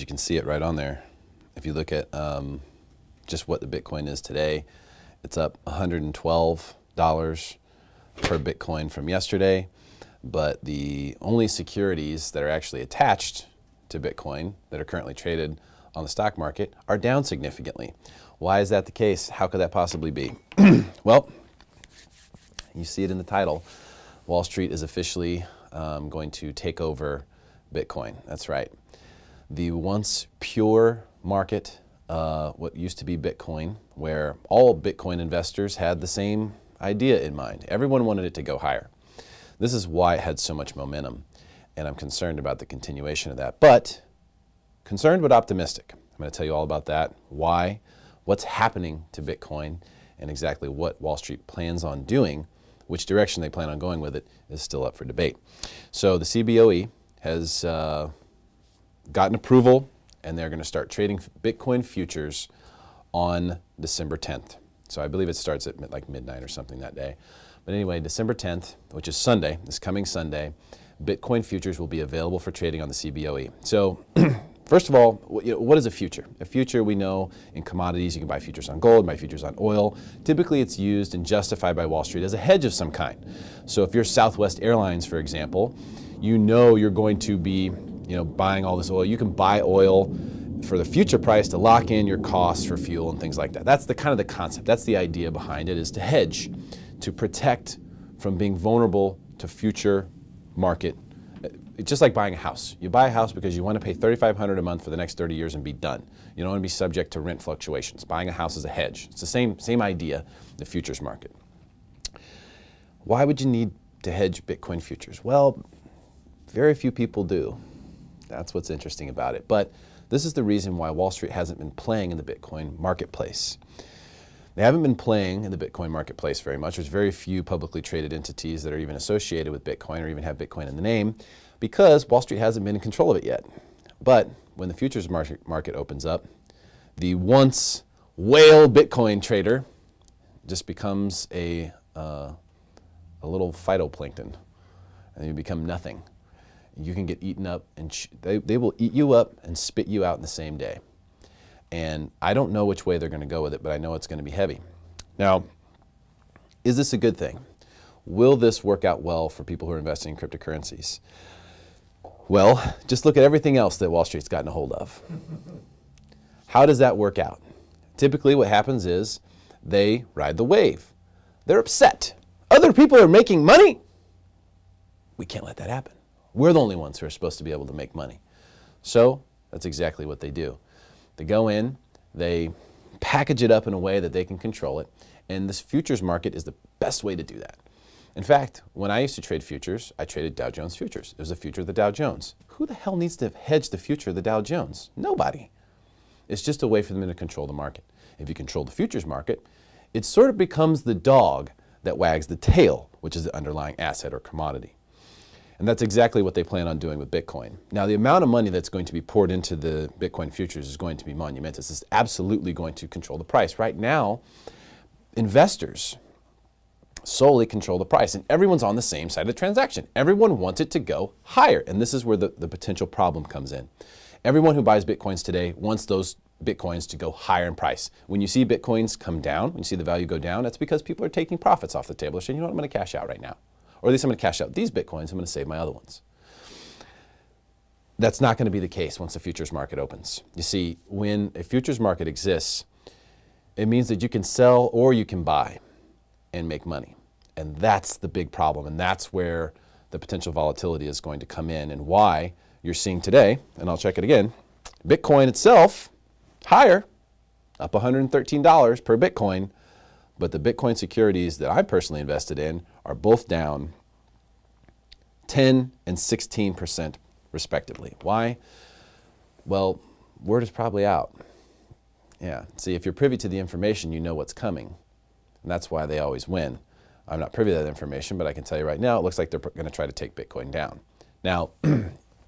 you can see it right on there. If you look at just what the Bitcoin is today, it's up $112 per Bitcoin from yesterday, but the only securities that are actually attached to Bitcoin that are currently traded on the stock market are down significantly. Why is that the case? How could that possibly be? Well, you see it in the title. Wall Street is officially going to take over Bitcoin. That's right. The once pure market, what used to be Bitcoin, where all Bitcoin investors had the same idea in mind. Everyone wanted it to go higher. This is why it had so much momentum, and I'm concerned about the continuation of that. But concerned but optimistic. I'm going to tell you all about that, why, what's happening to Bitcoin, and exactly what Wall Street plans on doing. Which direction they plan on going with it is still up for debate. So the CBOE has gotten approval, and they're going to start trading Bitcoin futures on December 10th. So I believe it starts at like midnight or something that day. But anyway, December 10th, which is Sunday, this coming Sunday, Bitcoin futures will be available for trading on the CBOE. So first of all, what is a future? A future, we know in commodities, you can buy futures on gold, buy futures on oil. Typically, it's used and justified by Wall Street as a hedge of some kind. So if you're Southwest Airlines, for example, you know you're going to be buying all this oil. You can buy oil for the future price to lock in your costs for fuel and things like that. That's the kind of the concept. That's the idea behind it, is to hedge, to protect from being vulnerable to future market. It's just like buying a house. You buy a house because you want to pay $3,500 a month for the next 30 years and be done. You don't want to be subject to rent fluctuations. Buying a house is a hedge. It's the same idea, the futures market. Why would you need to hedge Bitcoin futures? Well, very few people do. That's what's interesting about it. But this is the reason why Wall Street hasn't been playing in the Bitcoin marketplace. They haven't been playing in the Bitcoin marketplace very much. There's very few publicly traded entities that are even associated with Bitcoin or even have Bitcoin in the name, because Wall Street hasn't been in control of it yet. But when the futures market opens up, the once whale Bitcoin trader just becomes a little phytoplankton, and you become nothing. You can get eaten up, and they will eat you up and spit you out in the same day. And I don't know which way they're going to go with it, but I know it's going to be heavy. Now, is this a good thing? Will this work out well for people who are investing in cryptocurrencies? Well, just look at everything else that Wall Street's gotten a hold of. How does that work out? Typically what happens is they ride the wave. They're upset. Other people are making money. We can't let that happen. We're the only ones who are supposed to be able to make money. So that's exactly what they do. They go in, they package it up in a way that they can control it, and this futures market is the best way to do that. In fact, when I used to trade futures, I traded Dow Jones futures. It was a future of the Dow Jones. Who the hell needs to hedge the future of the Dow Jones? Nobody. It's just a way for them to control the market. If you control the futures market, it sort of becomes the dog that wags the tail, which is the underlying asset or commodity. And that's exactly what they plan on doing with Bitcoin. Now, the amount of money that's going to be poured into the Bitcoin futures is going to be monumentous. This is absolutely going to control the price. Right now, investors solely control the price, and everyone's on the same side of the transaction. Everyone wants it to go higher, and this is where the potential problem comes in. Everyone who buys Bitcoins today wants those Bitcoins to go higher in price. When you see Bitcoins come down, when you see the value go down, that's because people are taking profits off the table. They're saying, you know what, I'm going to cash out right now. Or at least I'm going to cash out these Bitcoins, I'm going to save my other ones. That's not going to be the case once the futures market opens. You see, when a futures market exists, it means that you can sell or you can buy and make money. And that's the big problem, and that's where the potential volatility is going to come in, and why you're seeing today, and I'll check it again, Bitcoin itself, higher, up $113 per Bitcoin, but the Bitcoin securities that I personally invested in are both down 10 and 16% respectively. Why? Well, word is probably out. Yeah, see, if you're privy to the information, you know what's coming, and that's why they always win. I'm not privy to that information, but I can tell you right now, it looks like they're going to try to take Bitcoin down. Now,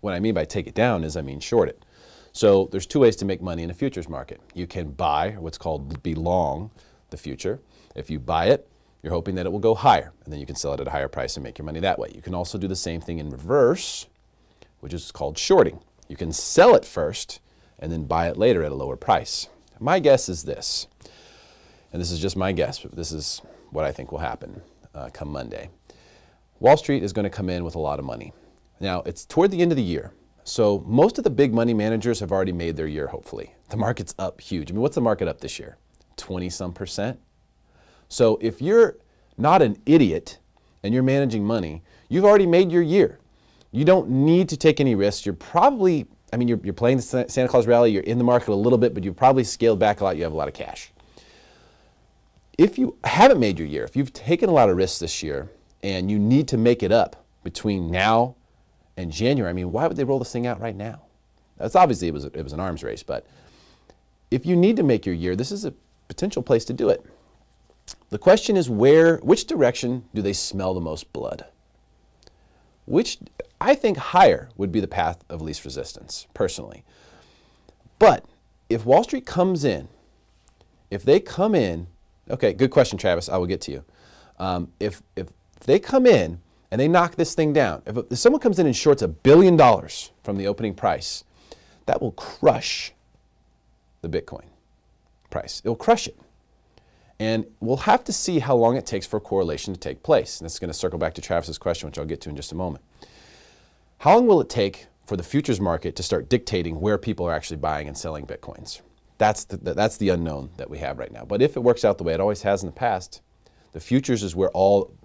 what I mean by take it down is I mean short it. So there's two ways to make money in a futures market. You can buy, or what's called be long, the future. If you buy it, you're hoping that it will go higher, and then you can sell it at a higher price and make your money that way. You can also do the same thing in reverse, which is called shorting. You can sell it first and then buy it later at a lower price. My guess is this, and this is just my guess, but this is what I think will happen come Monday. Wall Street is going to come in with a lot of money. Now, it's toward the end of the year, so most of the big money managers have already made their year, hopefully. The market's up huge. I mean, what's the market up this year? 20-some%. So if you're not an idiot and you're managing money, you've already made your year. You don't need to take any risks. You're probably, I mean, you're playing the Santa Claus rally, you're in the market a little bit, but you've probably scaled back a lot, you have a lot of cash. If you haven't made your year, if you've taken a lot of risks this year and you need to make it up between now and January, I mean, why would they roll this thing out right now? That's obviously, it was an arms race, but if you need to make your year, this is a potential place to do it. The question is which direction do they smell the most blood? I think higher would be the path of least resistance, personally. But if Wall Street comes in, if they come in, okay, good question, Travis, I will get to you. If they come in and they knock this thing down, if someone comes in and shorts $1 billion from the opening price, that will crush the Bitcoin price. It will crush it. And we'll have to see how long it takes for a correlation to take place. And this is going to circle back to Travis's question, which I'll get to in just a moment. How long will it take for the futures market to start dictating where people are actually buying and selling Bitcoins? That's the unknown that we have right now. But if it works out the way it always has in the past, the futures is where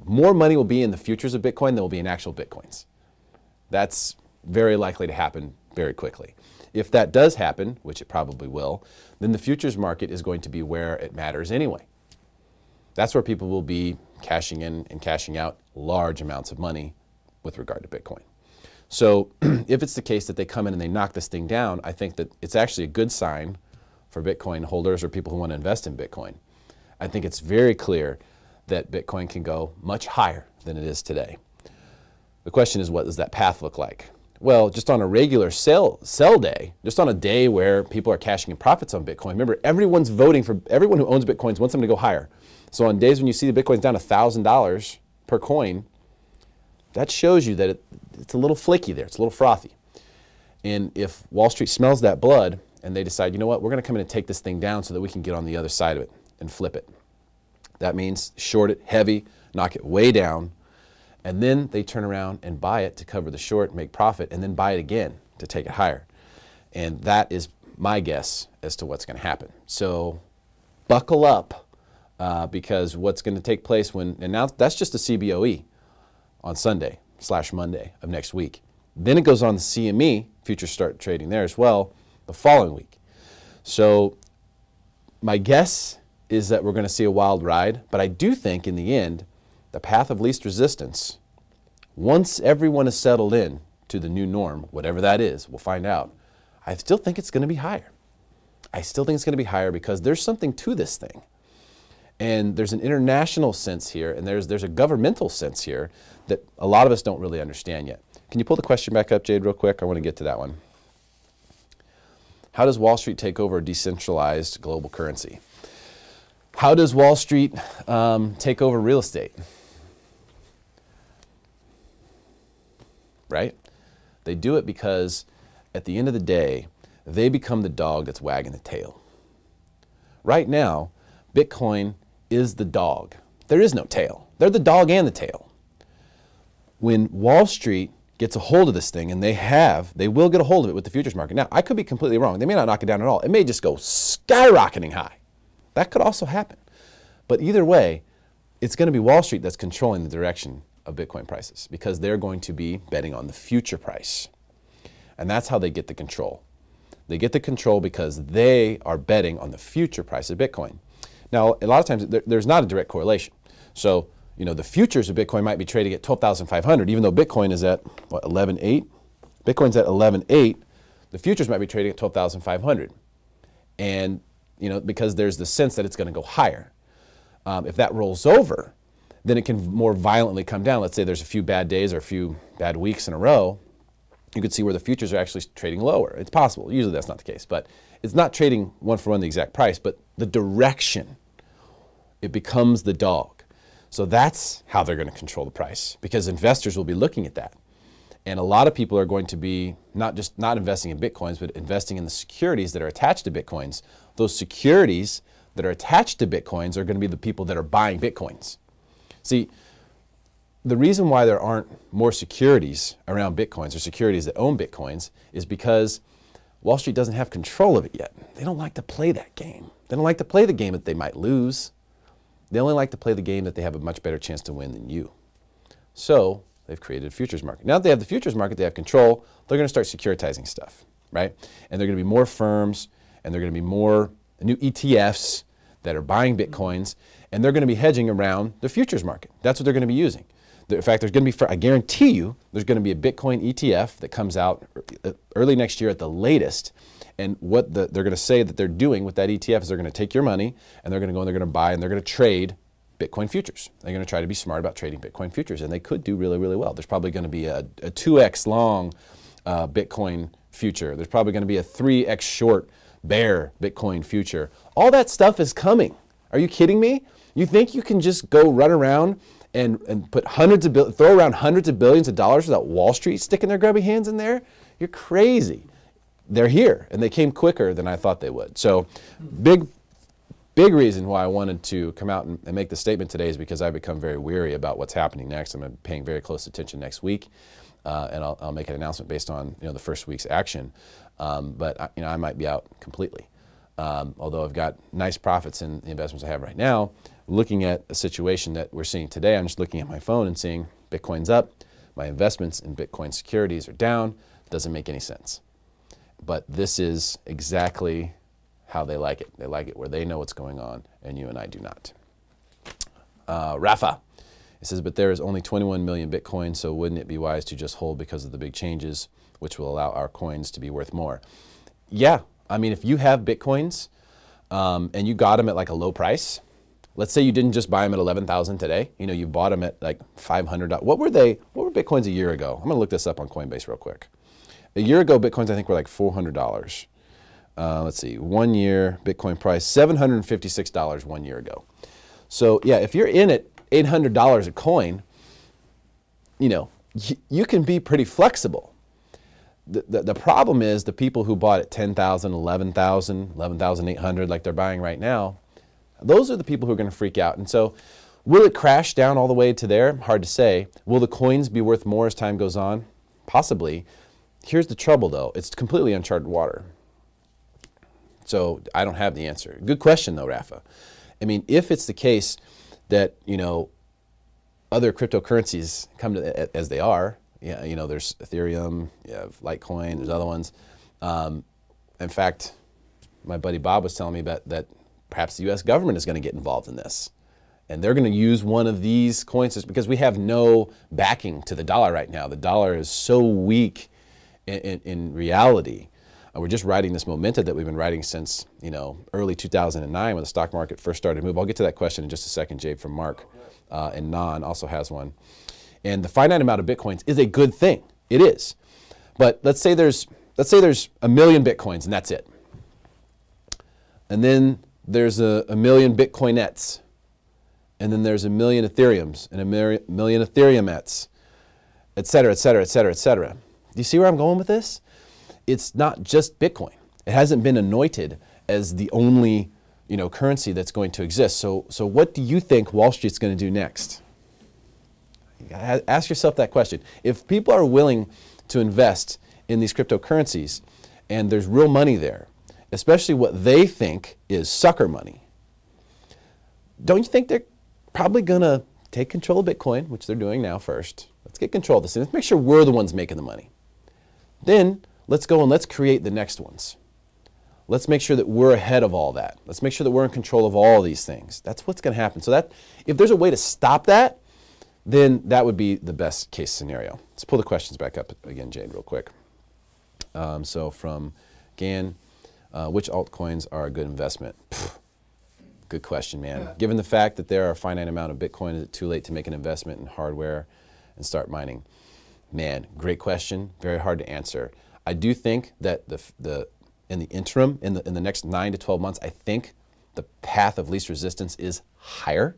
more money will be in the futures of Bitcoin than will be in actual Bitcoins. That's very likely to happen very quickly. If that does happen, which it probably will, then the futures market is going to be where it matters anyway. That's where people will be cashing in and cashing out large amounts of money with regard to Bitcoin. So if it's the case that they come in and they knock this thing down, I think that it's actually a good sign for Bitcoin holders or people who want to invest in Bitcoin. I think it's very clear that Bitcoin can go much higher than it is today. The question is, what does that path look like? Well, just on a regular sell day, just on a day where people are cashing in profits on Bitcoin, remember, everyone's voting for, everyone who owns Bitcoins wants them to go higher. So on days when you see the Bitcoin's down $1,000 per coin, that shows you that it's a little flaky there, it's a little frothy. And if Wall Street smells that blood and they decide, you know what, we're going to come in and take this thing down so that we can get on the other side of it and flip it. That means short it heavy, knock it way down, and then they turn around and buy it to cover the short, make profit, and then buy it again to take it higher. And that is my guess as to what's going to happen. So buckle up. Because what's going to take place and now that's just the CBOE on Sunday/Monday of next week. Then it goes on the CME, futures start trading there as well, the following week. So my guess is that we're going to see a wild ride, but I do think in the end, the path of least resistance, once everyone is settled in to the new norm, whatever that is, we'll find out, I still think it's going to be higher. I still think it's going to be higher because there's something to this thing. And there's an international sense here, and there's a governmental sense here that a lot of us don't really understand yet. Can you pull the question back up, Jade, real quick? I want to get to that one. How does Wall Street take over a decentralized global currency? How does Wall Street take over real estate? Right? They do it because at the end of the day, they become the dog that's wagging the tail. Right now, Bitcoin is the dog. There is no tail. They're the dog and the tail. When Wall Street gets a hold of this thing, and they will get a hold of it with the futures market. Now, I could be completely wrong. They may not knock it down at all. It may just go skyrocketing high. That could also happen. But either way, it's going to be Wall Street that's controlling the direction of Bitcoin prices because they're going to be betting on the future price. And that's how they get the control. They get the control because they are betting on the future price of Bitcoin. Now, a lot of times there's not a direct correlation. So, you know, the futures of Bitcoin might be trading at 12,500, even though Bitcoin is at, what, 11.8? Bitcoin's at 11.8. The futures might be trading at 12,500. And, you know, because there's the sense that it's going to go higher. If that rolls over, then it can more violently come down. Let's say there's a few bad days or a few bad weeks in a row. You could see where the futures are actually trading lower. It's possible. Usually that's not the case. But it's not trading one for one the exact price, but the direction. It becomes the dog. So that's how they're going to control the price because investors will be looking at that. And a lot of people are going to be not investing in Bitcoins, but investing in the securities that are attached to Bitcoins. Those securities that are attached to Bitcoins are going to be the people that are buying Bitcoins. See, the reason why there aren't more securities around Bitcoins or securities that own Bitcoins is because Wall Street doesn't have control of it yet. They don't like to play that game. They don't like to play the game that they might lose. They only like to play the game that they have a much better chance to win than you. So they've created a futures market. Now that they have the futures market, they have control, they're going to start securitizing stuff, right? And there are going to be more firms, and there are going to be more new ETFs that are buying Bitcoins, and they're going to be hedging around the futures market. That's what they're going to be using. In fact, there's going to be, I guarantee you, there's going to be a Bitcoin ETF that comes out early next year at the latest. And what they're going to say that they're doing with that ETF is they're going to take your money and they're going to go and they're going to buy and they're going to trade Bitcoin futures. They're going to try to be smart about trading Bitcoin futures, and they could do really, really well. There's probably going to be a 2x long Bitcoin future. There's probably going to be a 3x short bear Bitcoin future. All that stuff is coming. Are you kidding me? You think you can just go run around and put throw around hundreds of billions of dollars without Wall Street sticking their grubby hands in there? You're crazy. They're here, and they came quicker than I thought they would. So big reason why I wanted to come out and make the statement today is because I've become very weary about what's happening next. I'm paying very close attention next week, and I'll make an announcement based on the first week's action. But I might be out completely. Although I've got nice profits in the investments I have right now, looking at a situation that we're seeing today, I'm just looking at my phone and seeing Bitcoin's up, my investments in Bitcoin securities are down. Doesn't make any sense. But this is exactly how they like it. They like it where they know what's going on, and you and I do not. Rafa, it says, but there is only 21 million Bitcoin, so wouldn't it be wise to just hold because of the big changes, which will allow our coins to be worth more? Yeah, I mean, if you have Bitcoins and you got them at like a low price, let's say you didn't just buy them at 11,000 today, you bought them at like $500. What were Bitcoins a year ago? I'm gonna look this up on Coinbase real quick. A year ago, Bitcoins I think were like $400. Let's see, 1 year Bitcoin price, $756 1 year ago. So yeah, if you're in at $800 a coin, you can be pretty flexible. The problem is the people who bought at 10,000, 11,000, 11,800 like they're buying right now, those are the people who are going to freak out. And so will it crash down all the way to there? Hard to say. Will the coins be worth more as time goes on? Possibly. Here's the trouble though, it's completely uncharted water. So I don't have the answer. Good question though, Rafa. I mean, if it's the case that, other cryptocurrencies come to as they are, there's Ethereum, you have Litecoin, there's other ones. In fact, my buddy Bob was telling me that perhaps the US government is going to get involved in this. And they're going to use one of these coins because we have no backing to the dollar right now. The dollar is so weak in reality. We're just riding this momentum that we've been riding since, early 2009 when the stock market first started to move. I'll get to that question in just a second, Jade, from Mark. And Nan also has one. And the finite amount of Bitcoins is a good thing. It is. But let's say there's a million Bitcoins and that's it. And then there's a million Bitcoinettes. And then there's a million Ethereums and a million Ethereumettes, et cetera, et cetera, et cetera, et cetera. Do you see where I'm going with this? It's not just Bitcoin. It hasn't been anointed as the only, currency that's going to exist. So what do you think Wall Street's going to do next? You gotta ask yourself that question. If people are willing to invest in these cryptocurrencies and there's real money there, especially what they think is sucker money, don't you think they're probably going to take control of Bitcoin, which they're doing now first? Let's get control of this. Let's make sure we're the ones making the money. Then let's go and let's create the next ones. Let's make sure that we're ahead of all that. Let's make sure that we're in control of all these things. That's what's going to happen. So that if there's a way to stop that, then that would be the best case scenario. Let's pull the questions back up again, Jade, real quick. So from Gan, which altcoins are a good investment? Good question, man. Yeah. Given the fact that there are a finite amount of Bitcoin, is it too late to make an investment in hardware and start mining? Man, great question. Very hard to answer. I do think that in the interim, in the next 9 to 12 months, I think the path of least resistance is higher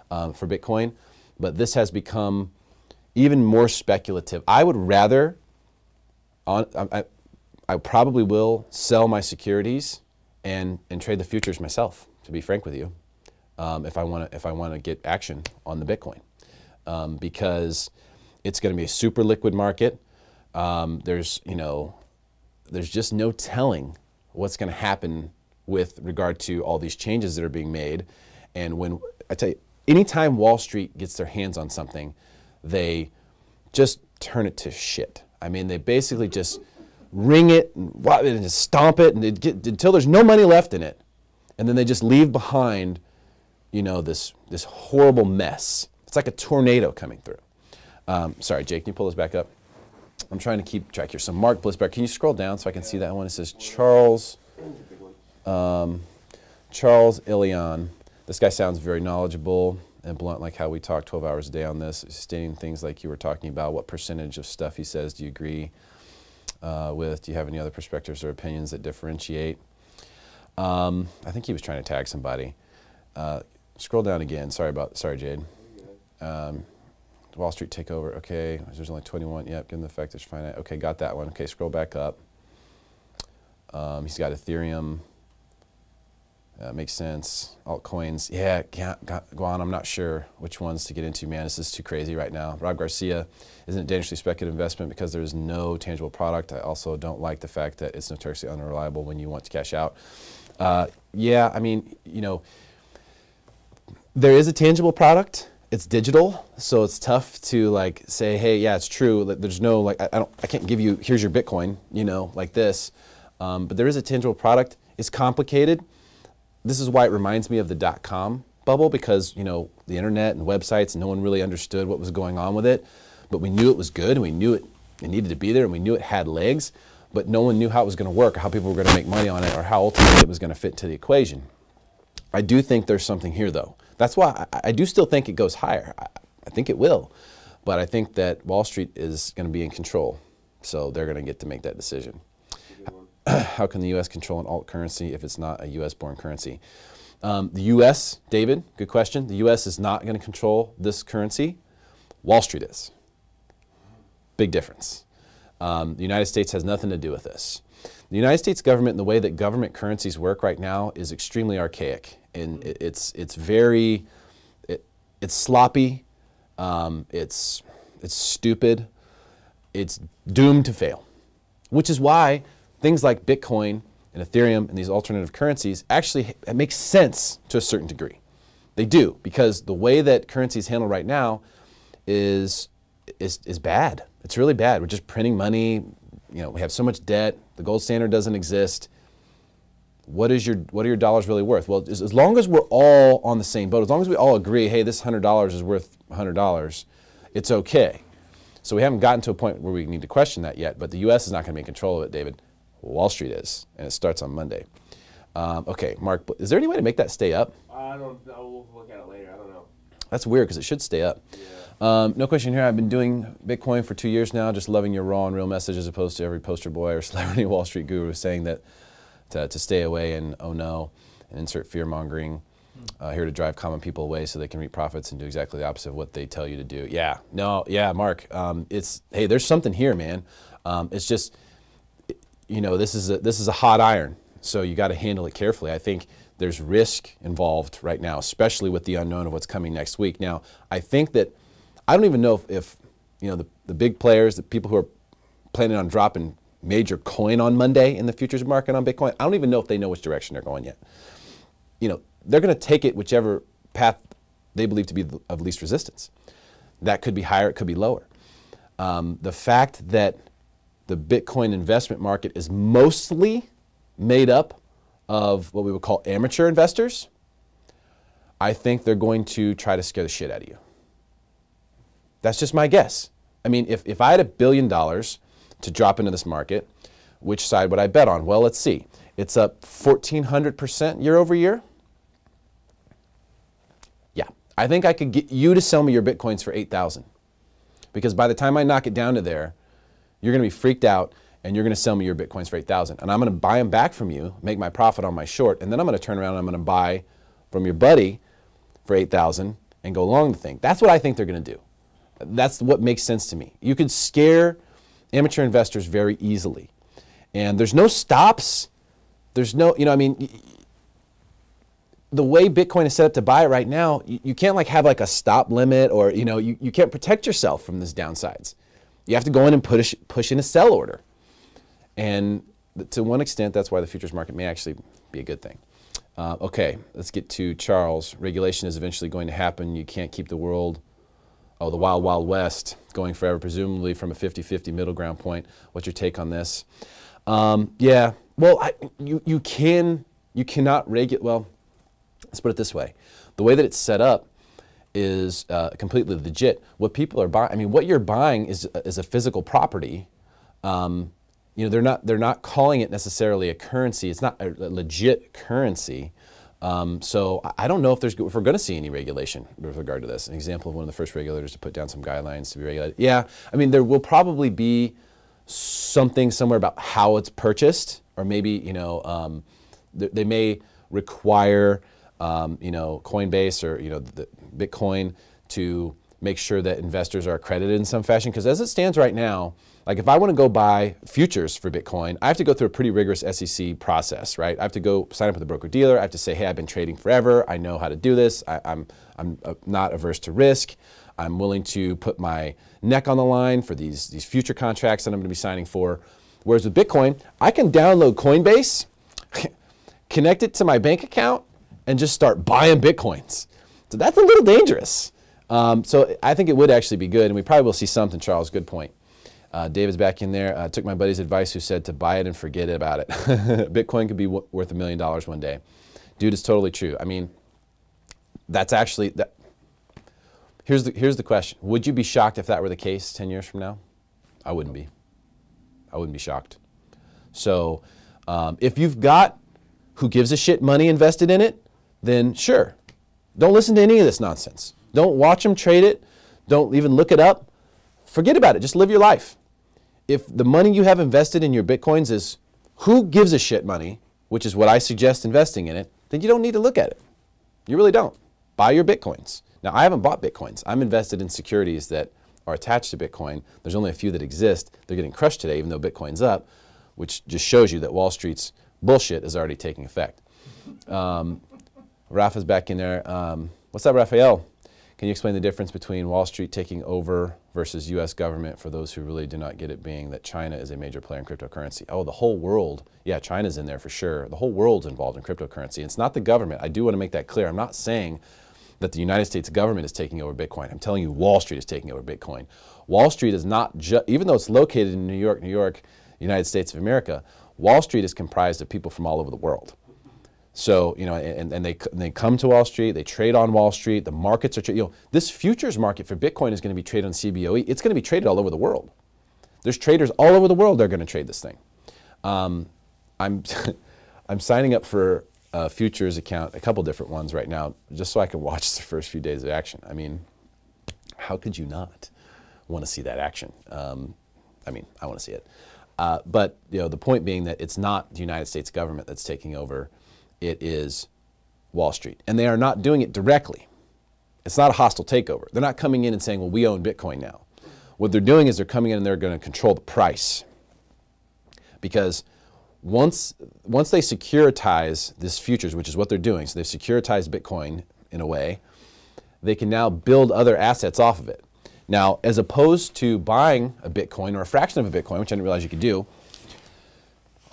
for Bitcoin. But this has become even more speculative. I would rather, I probably will sell my securities and trade the futures myself, to be frank with you, if I want to get action on the Bitcoin, because it's going to be a super liquid market. There's just no telling what's going to happen with regard to all these changes that are being made. And when I tell you, anytime Wall Street gets their hands on something, they just turn it to shit. I mean, they basically just wring it and just stomp it and until there's no money left in it. And then they just leave behind, this horrible mess. It's like a tornado coming through. Sorry, Jake, can you pull this back up? I'm trying to keep track here. So Mark Blissberg, can you scroll down so I can see that one? It says Charles Ilion. This guy sounds very knowledgeable and blunt, like how we talk 12 hours a day on this, stating things like you were talking about. What percentage of stuff he says do you agree with? Do you have any other perspectives or opinions that differentiate? I think he was trying to tag somebody. Scroll down again. Sorry, Jade. Wall Street takeover. Okay, there's only 21. Yep, given the fact there's finite. Okay, got that one. Okay, scroll back up. He's got Ethereum. Makes sense. Altcoins. Yeah, go on. I'm not sure which ones to get into, man. This is too crazy right now. Rob Garcia, isn't it dangerously speculative investment because there is no tangible product? I also don't like the fact that it's notoriously unreliable when you want to cash out. Yeah, I mean, there is a tangible product. It's digital, so it's tough to say, hey, yeah, it's true. There's no I can't give you, here's your Bitcoin, like this. But there is a tangible product. It's complicated. This is why it reminds me of the .com bubble, because the internet and websites, no one really understood what was going on with it. But we knew it was good, and we knew it needed to be there, and we knew it had legs. But no one knew how it was going to work, or how people were going to make money on it, or how ultimately it was going to fit into the equation. I do think there's something here, though. That's why I do still think it goes higher. I think it will. But I think that Wall Street is going to be in control. So they're going to get to make that decision. How can the U.S. control an alt currency if it's not a U.S.-born currency? The U.S., David, good question. The U.S. is not going to control this currency. Wall Street is. Big difference. The United States has nothing to do with this. The United States government and the way that government currencies work right now is extremely archaic. And it's sloppy, it's stupid, it's doomed to fail. Which is why things like Bitcoin and Ethereum and these alternative currencies actually make sense to a certain degree. They do, because the way that currency is handled right now is bad. It's really bad. We're just printing money. We have so much debt. The gold standard doesn't exist. What are your dollars really worth? Well, as long as we're all on the same boat, as long as we all agree, hey, this $100 is worth $100, it's okay. So we haven't gotten to a point where we need to question that yet, but the U.S. is not going to be in control of it, David. Wall Street is, and it starts on Monday. Okay, Mark, is there any way to make that stay up? I don't know. We'll look at it later. I don't know. That's weird, because it should stay up. Yeah. No question here. I've been doing Bitcoin for 2 years now, just loving your raw and real message as opposed to every poster boy or celebrity Wall Street guru saying that to stay away and oh no, and insert fear-mongering. Here to drive common people away so they can reap profits and do exactly the opposite of what they tell you to do. Yeah, no, yeah, Mark, hey, there's something here, man. It's just, this is a hot iron, so you got to handle it carefully. I think there's risk involved right now, especially with the unknown of what's coming next week. Now, I think that, I don't even know if the big players, the people who are planning on dropping major coin on Monday in the futures market on Bitcoin, I don't even know if they know which direction they're going yet. They're going to take it whichever path they believe to be of least resistance. That could be higher, it could be lower. The fact that the Bitcoin investment market is mostly made up of what we would call amateur investors, I think they're going to try to scare the shit out of you. That's just my guess. I mean, if I had $1 billion to drop into this market, which side would I bet on? Well, let's see. It's up 1,400% year over year. Yeah, I think I could get you to sell me your Bitcoins for 8,000. Because by the time I knock it down to there, you're going to be freaked out and you're going to sell me your Bitcoins for 8,000. And I'm going to buy them back from you, make my profit on my short, and then I'm going to turn around and I'm going to buy from your buddy for 8,000 and go long the thing. That's what I think they're going to do. That's what makes sense to me. You could scare amateur investors very easily. And there's no stops. There's no, I mean, the way Bitcoin is set up to buy it right now, you can't like have like a stop limit, or, you can't protect yourself from these downsides. You have to go in and push in a sell order. And to one extent, that's why the futures market may actually be a good thing. Okay, let's get to Charles. Regulation is eventually going to happen. You can't keep the world, the wild, wild west going forever, presumably from a 50-50 middle ground point. What's your take on this? Yeah, well, you cannot regulate, well, let's put it this way. The way that it's set up is completely legit. What people are buying, I mean, what you're buying is a physical property. They're not calling it necessarily a currency. It's not a legit currency. So I don't know if we're going to see any regulation with regard to this. An example of one of the first regulators to put down some guidelines to be regulated. Yeah, I mean, there will probably be something somewhere about how it's purchased, or maybe, they may require, Coinbase or, the Bitcoin to make sure that investors are accredited in some fashion. Because as it stands right now, like if I want to go buy futures for Bitcoin, I have to go through a pretty rigorous SEC process, right? I have to go sign up with a broker dealer. I have to say, hey, I've been trading forever. I know how to do this. I'm not averse to risk. I'm willing to put my neck on the line for these future contracts that I'm going to be signing for. Whereas with Bitcoin, I can download Coinbase, connect it to my bank account, and just start buying Bitcoins. So that's a little dangerous. So I think it would actually be good, and we probably will see something, Charles. Good point. David's back in there. Took my buddy's advice who said to buy it and forget about it. Bitcoin could be worth $1 million one day. Dude, it's totally true. I mean, that's actually, here's the question. Would you be shocked if that were the case 10 years from now? I wouldn't be. I wouldn't be shocked. So if you've got who gives a shit money invested in it, then sure. Don't listen to any of this nonsense. Don't watch them trade it. Don't even look it up. Forget about it. Just live your life. If the money you have invested in your Bitcoins is who gives a shit money, which is what I suggest investing in it, then you don't need to look at it. You really don't. Buy your Bitcoins. Now, I haven't bought Bitcoins. I'm invested in securities that are attached to Bitcoin. There's only a few that exist. They're getting crushed today, even though Bitcoin's up, which just shows you that Wall Street's bullshit is already taking effect. Rafa's back in there. What's up, Raphael? Can you explain the difference between Wall Street taking over versus U.S. government for those who really do not get it, being that China is a major player in cryptocurrency? Oh, the whole world. Yeah, China's in there for sure. The whole world's involved in cryptocurrency. It's not the government. I do want to make that clear. I'm not saying that the United States government is taking over Bitcoin. I'm telling you Wall Street is taking over Bitcoin. Wall Street is not just, even though it's located in New York, United States of America, Wall Street is comprised of people from all over the world. So, and they come to Wall Street, they trade on Wall Street, the markets are, this futures market for Bitcoin is going to be traded on CBOE. It's going to be traded all over the world. There's traders all over the world that are going to trade this thing. I'm signing up for a futures account, a couple different ones right now, just so I can watch the first few days of action. I mean, how could you not want to see that action? I want to see it. But the point being that it's not the United States government that's taking over. It is Wall Street. And they are not doing it directly. It's not a hostile takeover. They're not coming in and saying, well, we own Bitcoin now. What they're doing is they're coming in and they're going to control the price. Because once they securitize this futures, which is what they're doing, so they've securitized Bitcoin in a way, they can now build other assets off of it. Now, as opposed to buying a Bitcoin or a fraction of a Bitcoin, which I didn't realize you could do,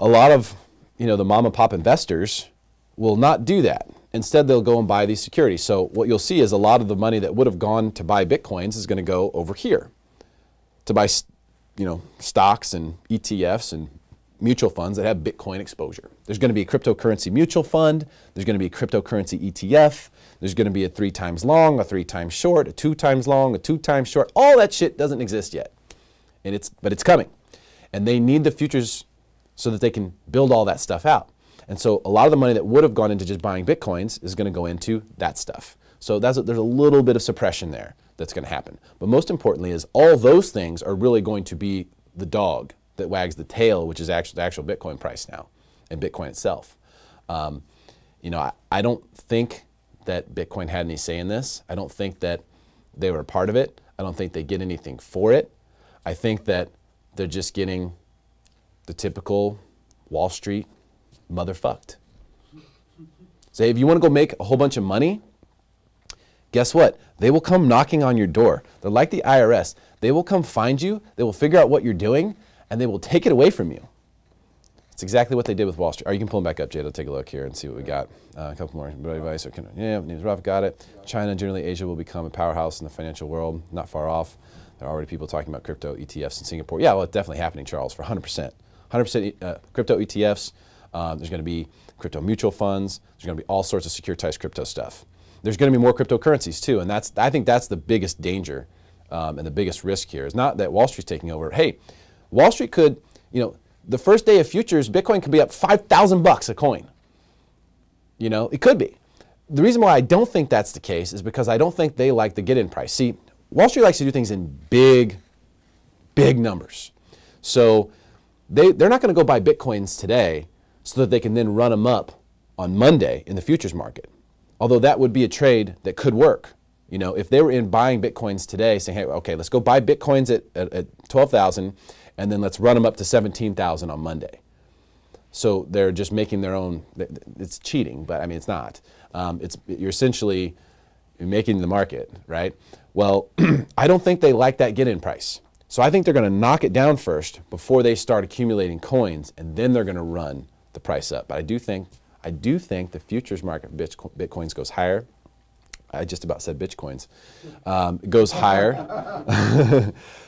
a lot of the mom and pop investors will not do that. Instead, they'll go and buy these securities. So what you'll see is a lot of the money that would have gone to buy Bitcoins is going to go over here to buy, stocks and ETFs and mutual funds that have Bitcoin exposure. There's going to be a cryptocurrency mutual fund. There's going to be a cryptocurrency ETF. There's going to be a 3 times long, a 3 times short, a 2 times long, a 2 times short. All that shit doesn't exist yet, but it's coming. And they need the futures so that they can build all that stuff out. And so a lot of the money that would have gone into just buying Bitcoins is going to go into that stuff. So there's a little bit of suppression there that's going to happen. But most importantly is all those things are really going to be the dog that wags the tail, which is the actual Bitcoin price now and Bitcoin itself. I don't think that Bitcoin had any say in this. I don't think that they were a part of it. I don't think they get anything for it. I think that they're just getting the typical Wall Street motherfucked. So if you want to go make a whole bunch of money, guess what? They will come knocking on your door. They're like the IRS. They will come find you, they will figure out what you're doing, and they will take it away from you. It's exactly what they did with Wall Street. Or you can pull them back up, Jade. I'll take a look here and see what we got. A couple more advice. Yeah, name's Ralph, got it. China, generally Asia, will become a powerhouse in the financial world. Not far off. There are already people talking about crypto ETFs in Singapore. Yeah, well, it's definitely happening, Charles, for 100%. 100% crypto ETFs. There's going to be crypto mutual funds. There's going to be all sorts of securitized crypto stuff. There's going to be more cryptocurrencies too, and I think that's the biggest danger and the biggest risk here. Is not that Wall Street's taking over. Hey, Wall Street could, the first day of futures, Bitcoin could be up $5,000 a coin. It could be. The reason why I don't think that's the case is because I don't think they like the get-in price. See, Wall Street likes to do things in big numbers. So they're not going to go buy Bitcoins today so that they can then run them up on Monday in the futures market. Although that would be a trade that could work. If they were in buying Bitcoins today, saying, hey, okay, let's go buy Bitcoins at 12,000 and then let's run them up to 17,000 on Monday. So they're just making their own, it's cheating, but I mean, it's not. You're essentially making the market, right? Well, I don't think they like that get-in price. So I think they're going to knock it down first before they start accumulating coins, and then they're going to run the price up. But I do think the futures market for Bitcoins goes higher. I just about said Bitcoins. It goes higher.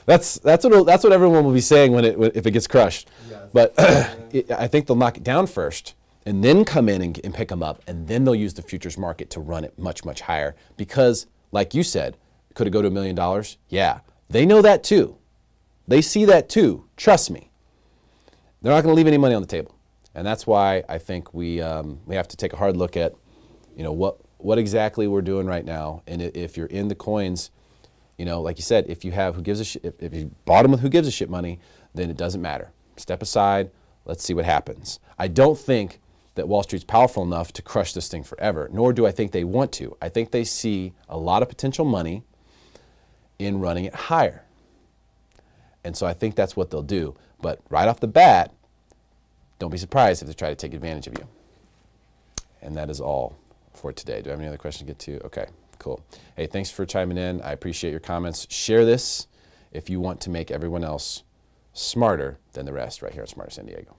That's what everyone will be saying if it gets crushed. Yes. But I think they'll knock it down first, and then come in and pick them up, and then they'll use the futures market to run it much, much higher. Because, like you said, could it go to $1 million? Yeah, they know that too. They see that too. Trust me. They're not going to leave any money on the table. And that's why I think we have to take a hard look at, what exactly we're doing right now. And if you're in the coins, like you said, if you have if you bought them with who gives a shit money, then it doesn't matter. Step aside. Let's see what happens. I don't think that Wall Street's powerful enough to crush this thing forever, nor do I think they want to. I think they see a lot of potential money in running it higher. And so I think that's what they'll do. But right off the bat, don't be surprised if they try to take advantage of you. And that is all for today. Do I have any other questions to get to? Okay, cool. Hey, thanks for chiming in. I appreciate your comments. Share this if you want to make everyone else smarter than the rest right here at Smarter San Diego.